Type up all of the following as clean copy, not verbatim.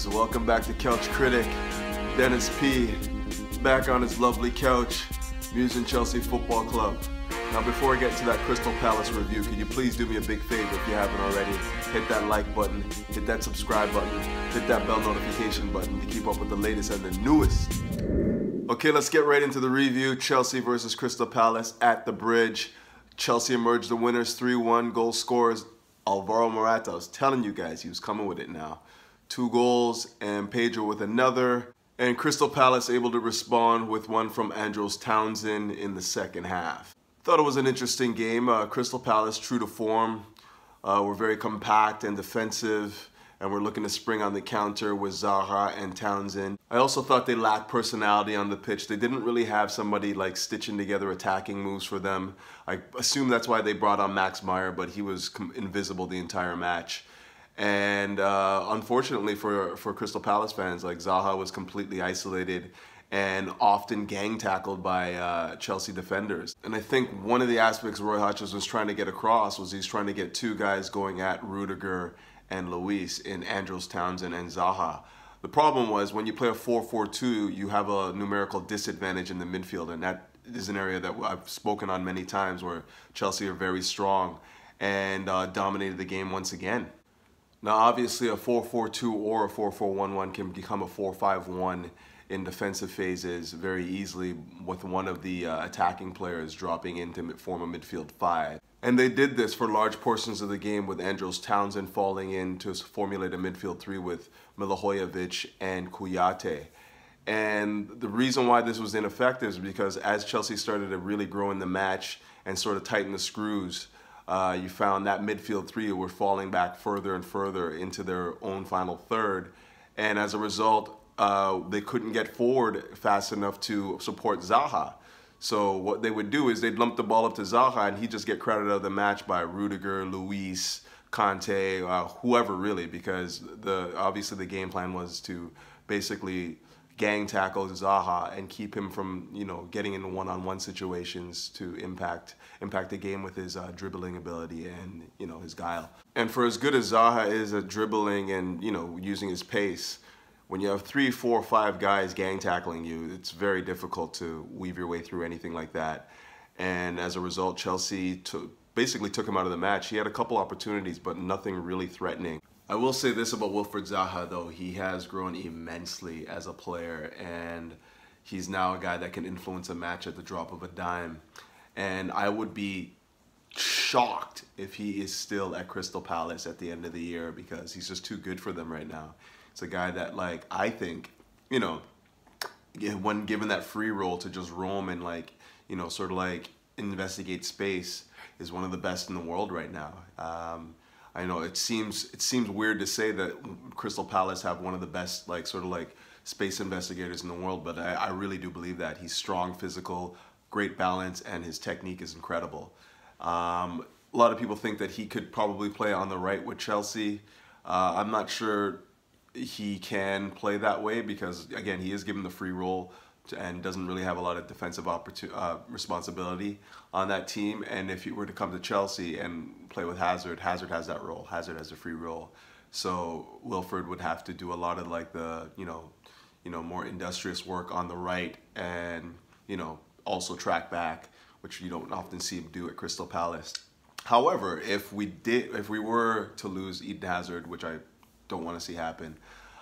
muses, welcome back to Couch Critic. Dennis P. back on his lovely couch, musing Chelsea Football Club. Now before I get into that Crystal Palace review, could you please do me a big favor if you haven't already? Hit that like button, hit that subscribe button, hit that bell notification button to keep up with the latest and the newest. Okay, let's get right into the review. Chelsea versus Crystal Palace at the Bridge. Chelsea emerged the winners 3-1. Goal scorers Alvaro Morata. I was telling you guys he was coming with it now. 2 goals and Pedro with another. And Crystal Palace able to respond with one from Andros Townsend in the second half. Thought it was an interesting game. Crystal Palace, true to form, were very compact and defensive, and we're looking to spring on the counter with Zaha and Townsend. I also thought they lacked personality on the pitch. They didn't really have somebody like stitching together attacking moves for them. I assume that's why they brought on Max Meyer, but he was invisible the entire match. And unfortunately for Crystal Palace fans, like Zaha was completely isolated and often gang tackled by Chelsea defenders. And I think one of the aspects Roy Hodgson was trying to get across was he's trying to get 2 guys going at Rudiger and Luis in Andros Townsend and Zaha. The problem was when you play a 4-4-2, you have a numerical disadvantage in the midfield, and that is an area that I've spoken on many times where Chelsea are very strong and dominated the game once again. Now obviously a 4-4-2 or a 4-4-1-1 can become a 4-5-1 in defensive phases very easily with one of the attacking players dropping in to form a midfield 5. And they did this for large portions of the game with Andros Townsend falling in to formulate a midfield 3 with Milivojevic and Kouyaté. And the reason why this was ineffective is because as Chelsea started to really grow in the match and sort of tighten the screws, you found that midfield 3 were falling back further and further into their own final third. And as a result, they couldn't get forward fast enough to support Zaha. So what they would do is they'd lump the ball up to Zaha and he'd just get crowded out of the match by Rudiger, Luis, Conte, whoever really, because obviously the game plan was to basically gang tackle Zaha and keep him from, getting into one-on-one situations to impact the game with his dribbling ability and, his guile. And for as good as Zaha is at dribbling and, using his pace, when you have 3, 4, 5 guys gang tackling you, it's very difficult to weave your way through anything like that. And as a result, Chelsea basically took him out of the match. He had a couple opportunities, but nothing really threatening. I will say this about Wilfried Zaha, though. He has grown immensely as a player, and he's now a guy that can influence a match at the drop of a dime. And I would be shocked if he is still at Crystal Palace at the end of the year because he's just too good for them right now. It's a guy that, I think, when given that free role to just roam and, sort of, investigate space, is one of the best in the world right now. I know it seems weird to say that Crystal Palace have one of the best, space investigators in the world, but I really do believe that. He's strong, physical, great balance, and his technique is incredible. A lot of people think that he could probably play on the right with Chelsea. I'm not sure he can play that way because, again, he is given the free role and doesn't really have a lot of defensive responsibility on that team. And if he were to come to Chelsea and play with Hazard, Hazard has that role. Hazard has a free role. So Wilfried would have to do a lot of the, more industrious work on the right and, also track back, which you don't often see him do at Crystal Palace. However, if we were to lose Eden Hazard, which I don't want to see happen,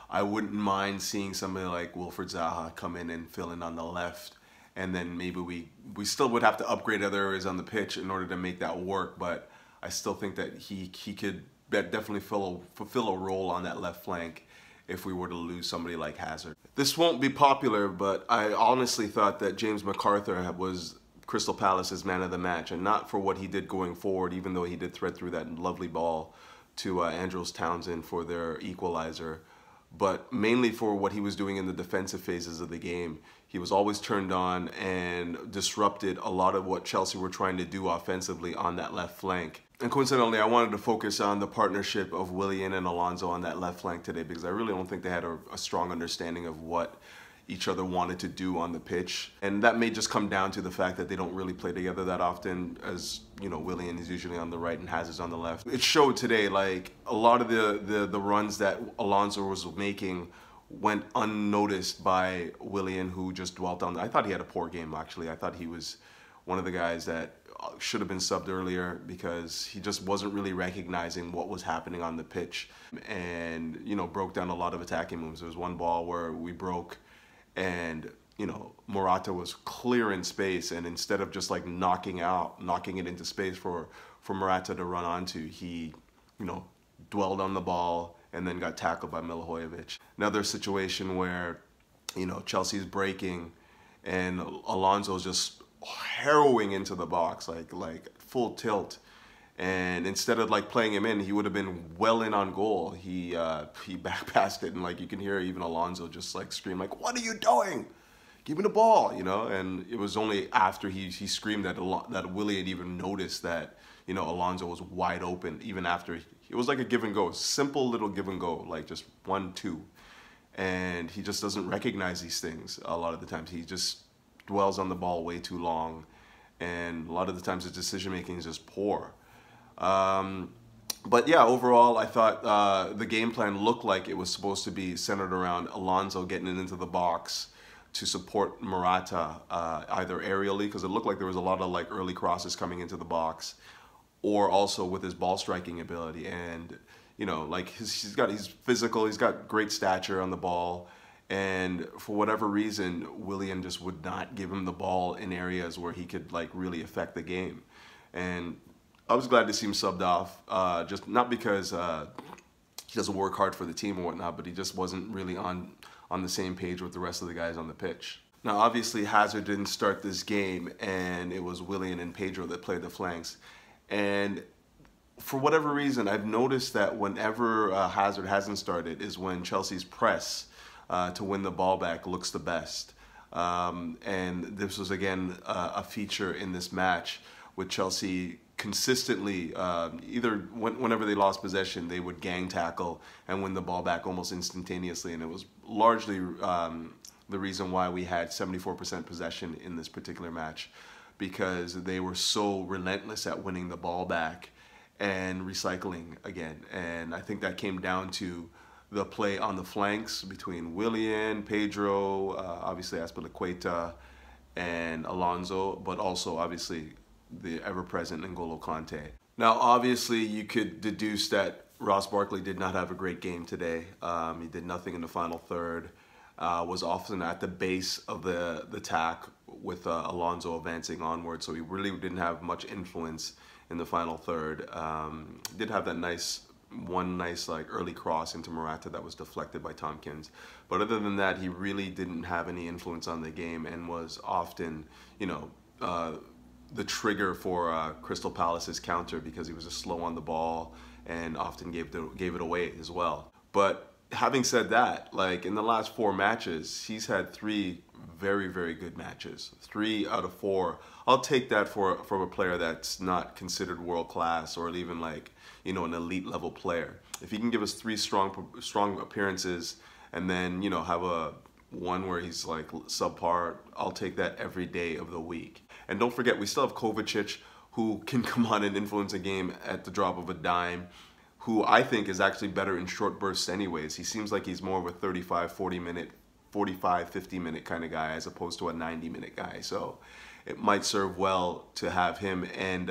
I wouldn't mind seeing somebody like Wilfried Zaha come in and fill in on the left, and then maybe we still would have to upgrade other areas on the pitch in order to make that work, but I still think that he could definitely fulfill a role on that left flank if we were to lose somebody like Hazard. This won't be popular, but I honestly thought that James McArthur was Crystal Palace's man of the match, and not for what he did going forward, even though he did thread through that lovely ball to Andros Townsend for their equalizer, but mainly for what he was doing in the defensive phases of the game. He was always turned on and disrupted a lot of what Chelsea were trying to do offensively on that left flank. And coincidentally, I wanted to focus on the partnership of Willian and Alonso on that left flank today because I really don't think they had a strong understanding of what each other wanted to do on the pitch. And that may just come down to the fact that they don't really play together that often, as you know, Willian is usually on the right and Hazard's on the left. It showed today, like a lot of the runs that Alonso was making went unnoticed by Willian, who just dwelt on. I thought he had a poor game, actually. I thought he was one of the guys that should have been subbed earlier, because he just wasn't really recognizing what was happening on the pitch, and you know, broke down a lot of attacking moves. There was one ball where we broke, and you know, Morata was clear in space, and instead of just like knocking it into space for Morata to run onto, he, you know, dwelled on the ball and then got tackled by Milivojevic. Another situation where, you know, Chelsea's breaking and Alonso's just harrowing into the box, like full tilt. And instead of like playing him in, he would have been well in on goal. He back passed it, and like you can hear even Alonso just like scream like, "What are you doing? Give me the ball," you know. And it was only after he screamed that Willie had even noticed that, you know, Alonso was wide open. Even after it was like a give and go, simple little give and go, like just 1-2, and he just doesn't recognize these things a lot of the times. He just dwells on the ball way too long, and a lot of the times his decision making is just poor. But yeah, overall, I thought the game plan looked like it was supposed to be centered around Alonso getting it into the box to support Morata, either aerially, because it looked like there was a lot of like early crosses coming into the box, or also with his ball striking ability. And you know, like he's physical, he's got great stature on the ball, and for whatever reason, Willian just would not give him the ball in areas where he could like really affect the game. And I was glad to see him subbed off, just not because he doesn't work hard for the team or whatnot, but he just wasn't really on the same page with the rest of the guys on the pitch. Now, obviously, Hazard didn't start this game, and it was Willian and Pedro that played the flanks. And for whatever reason, I've noticed that whenever Hazard hasn't started is when Chelsea's press to win the ball back looks the best. And this was, again, a feature in this match with Chelsea consistently, either whenever they lost possession, they would gang tackle and win the ball back almost instantaneously. And it was largely the reason why we had 74% possession in this particular match, because they were so relentless at winning the ball back and recycling again. And I think that came down to the play on the flanks between Willian, Pedro, obviously Azpilicueta, and Alonso, but also obviously the ever-present N'Golo Kante. Now, obviously, you could deduce that Ross Barkley did not have a great game today. He did nothing in the final third, was often at the base of the attack with Alonso advancing onward, so he really didn't have much influence in the final third. Did have that one nice like early cross into Morata that was deflected by Tompkins, but other than that, he really didn't have any influence on the game, and was often, you know, the trigger for Crystal Palace's counter, because he was just slow on the ball and often gave it away as well. But having said that, like in the last 4 matches, he's had 3 very, very good matches. 3 out of 4. I'll take that from a player that's not considered world class or even like, you know, an elite level player. If he can give us 3 strong appearances and then, you know, have one where he's like subpar, I'll take that every day of the week. And don't forget, we still have Kovacic, who can come on and influence a game at the drop of a dime, who I think is actually better in short bursts anyways. He seems like he's more of a 35, 40-minute, 45, 50-minute kind of guy as opposed to a 90-minute guy. So it might serve well to have him and,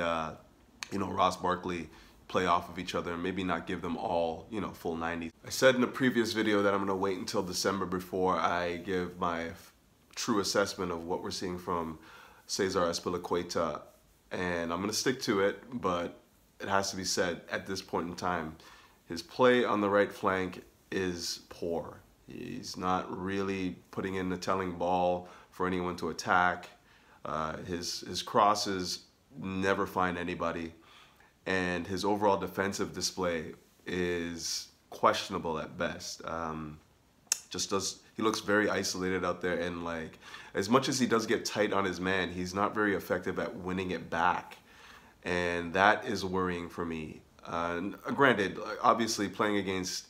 you know, Ross Barkley play off of each other and maybe not give them all, you know, full 90. I said in a previous video that I'm going to wait until December before I give my true assessment of what we're seeing from Cesar Azpilicueta, and I'm going to stick to it, but it has to be said at this point in time, his play on the right flank is poor. He's not really putting in the telling ball for anyone to attack. His crosses never find anybody, and his overall defensive display is questionable at best. He looks very isolated out there, and like as much as he does get tight on his man, he's not very effective at winning it back, and that is worrying for me. Granted, obviously playing against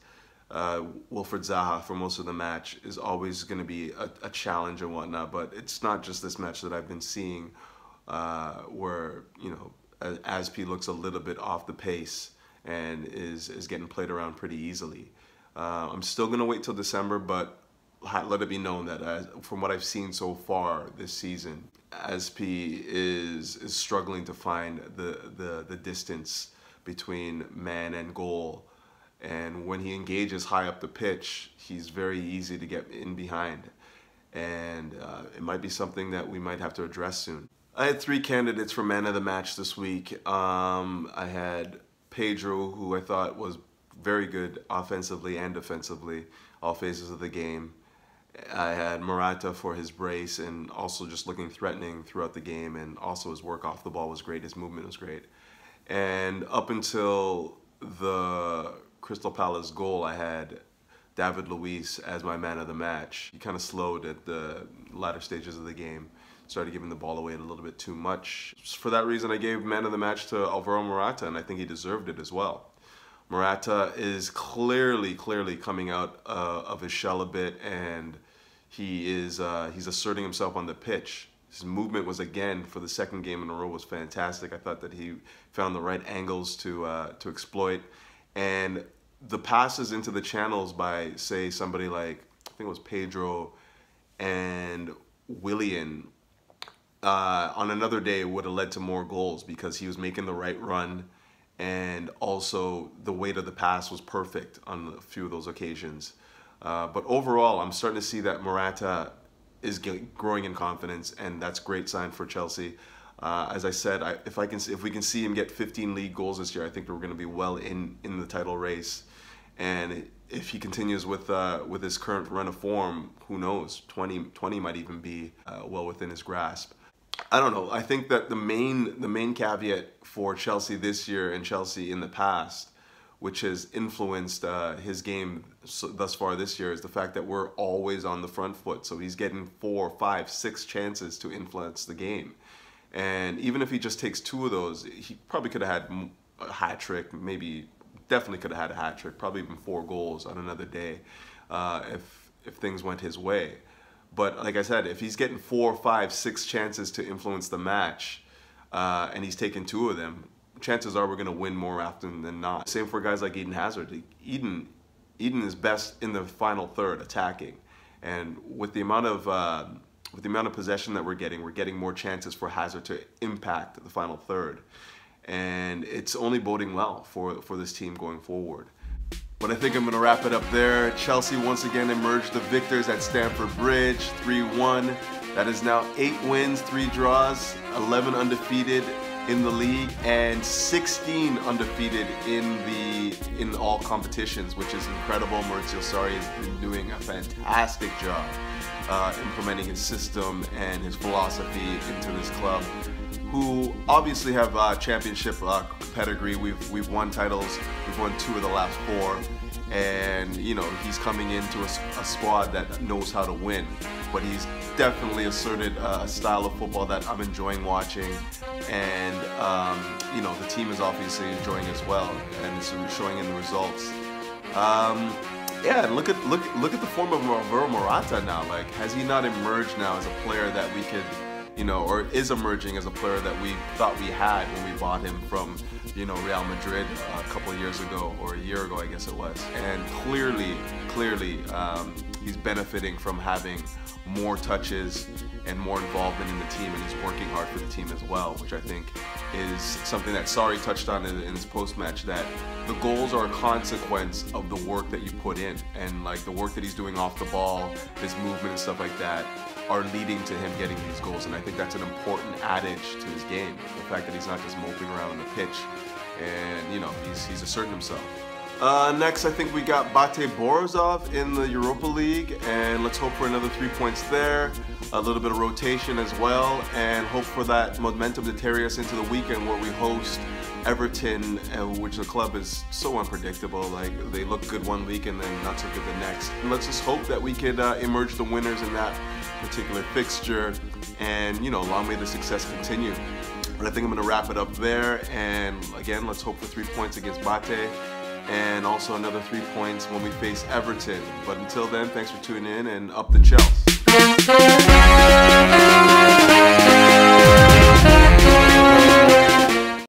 Wilfried Zaha for most of the match is always going to be a challenge and whatnot. But it's not just this match that I've been seeing where, you know, Aspi looks a little bit off the pace and is getting played around pretty easily. I'm still going to wait till December, but let it be known that from what I've seen so far this season, Aspi is struggling to find the distance between man and goal. And when he engages high up the pitch, he's very easy to get in behind. And it might be something that we might have to address soon. I had 3 candidates for man of the match this week. I had Pedro, who I thought was very good offensively and defensively, all phases of the game. I had Morata for his brace and also just looking threatening throughout the game, and also his work off the ball was great, his movement was great. And up until the Crystal Palace goal, I had David Luiz as my man of the match. He kind of slowed at the latter stages of the game, started giving the ball away a little bit too much. For that reason, I gave man of the match to Alvaro Morata, and I think he deserved it as well. Morata is clearly coming out of his shell a bit, and he's asserting himself on the pitch. His movement was, again, for the second game in a row, was fantastic. I thought that he found the right angles to exploit, and the passes into the channels by, say, somebody like, I think it was Pedro and Willian, on another day would have led to more goals because he was making the right run. And also the weight of the pass was perfect on a few of those occasions. But overall, I'm starting to see that Morata is growing in confidence, and that's a great sign for Chelsea. As I said, if we can see him get 15 league goals this year, I think we're going to be well in the title race. And if he continues with his current run of form, who knows? 20 might even be well within his grasp. I don't know. I think that the main caveat for Chelsea this year and Chelsea in the past, which has influenced his game thus far this year, is the fact that we're always on the front foot. So he's getting 4, 5, 6 chances to influence the game. And even if he just takes 2 of those, he probably could have had a hat trick, definitely could have had a hat trick, probably even 4 goals on another day if things went his way. But like I said, if he's getting 4, 5, 6 chances to influence the match, and he's taking 2 of them, chances are we're going to win more often than not. Same for guys like Eden Hazard. Eden is best in the final third, attacking, and with the amount of possession that we're getting more chances for Hazard to impact the final third, and it's only boding well for this team going forward. But I think I'm going to wrap it up there. Chelsea once again emerged the victors at Stamford Bridge, 3-1. That is now 8 wins, 3 draws, 11 undefeated in the league, and 16 undefeated in all competitions, which is incredible. Maurizio Sarri has been doing a fantastic job implementing his system and his philosophy into this club, who obviously have championship pedigree. We've won titles. We've won 2 of the last 4, and you know, he's coming into a squad that knows how to win. But he's definitely asserted a style of football that I'm enjoying watching, and you know, the team is obviously enjoying as well, and it's showing in the results. Yeah, and look at the form of Alvaro Morata now. Like, has he not emerged now as a player that we could, you know, or is emerging as a player that we thought we had when we bought him from, you know, Real Madrid a couple of years ago, or a year ago, I guess it was. And clearly, he's benefiting from having more touches and more involvement in the team, and he's working hard for the team as well, which I think is something that Sarri touched on in his post-match, that the goals are a consequence of the work that you put in, and like the work that he's doing off the ball, his movement and stuff like that, are leading to him getting these goals. And I think that's an important adage to his game, the fact that he's not just moping around on the pitch, and you know, he's asserting himself. Next, I think we got Bate Borisov in the Europa League, and let's hope for another 3 points there. A little bit of rotation as well, and hope for that momentum to carry us into the weekend where we host Everton, which the club is so unpredictable. Like, they look good one week and then not so good the next. And let's just hope that we could emerge the winners in that particular fixture, and you know, long may the success continue. But I think I'm going to wrap it up there, and again, let's hope for 3 points against Bate. and also another 3 points when we face Everton. But until then, thanks for tuning in, and up the Chelsea.